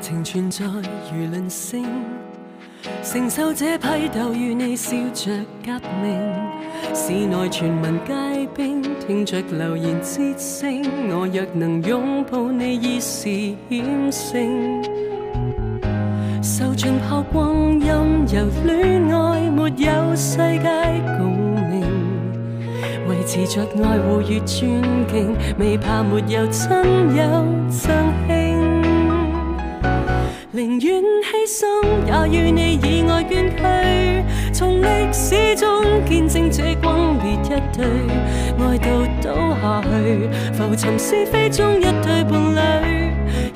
情存在如輪星，承受這批鬥與你笑着革命。市內全民皆兵，聽着流言節聲。我若能擁抱你，已是險勝。受盡炮轟任由戀愛沒有世界共鳴，維持着愛護與尊敬，未怕沒有親友贈慶。寧願犧牲，也與你以愛捐軀，從歷史中見證這轟烈一對，愛到倒下去，浮沉是非中一對伴侶。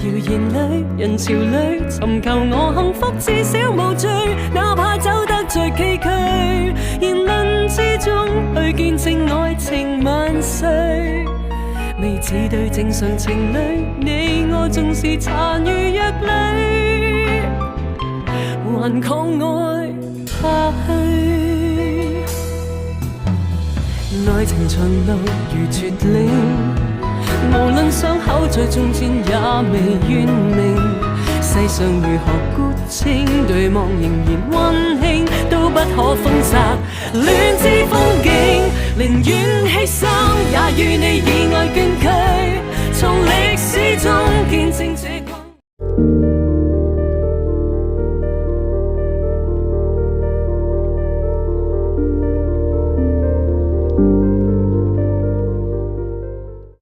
謠言裏，人潮裏，尋求我幸福，至少無罪，哪怕走得最崎嶇，言論之中去見證愛情萬歲。未似對正常情侶，你我縱是殘餘弱女，還抗愛下去。愛情長路如絕嶺，無論傷口在中間也未完明。世上如何孤清，對望仍然溫馨，都不可封殺戀之風景。寧願犧牲，也與你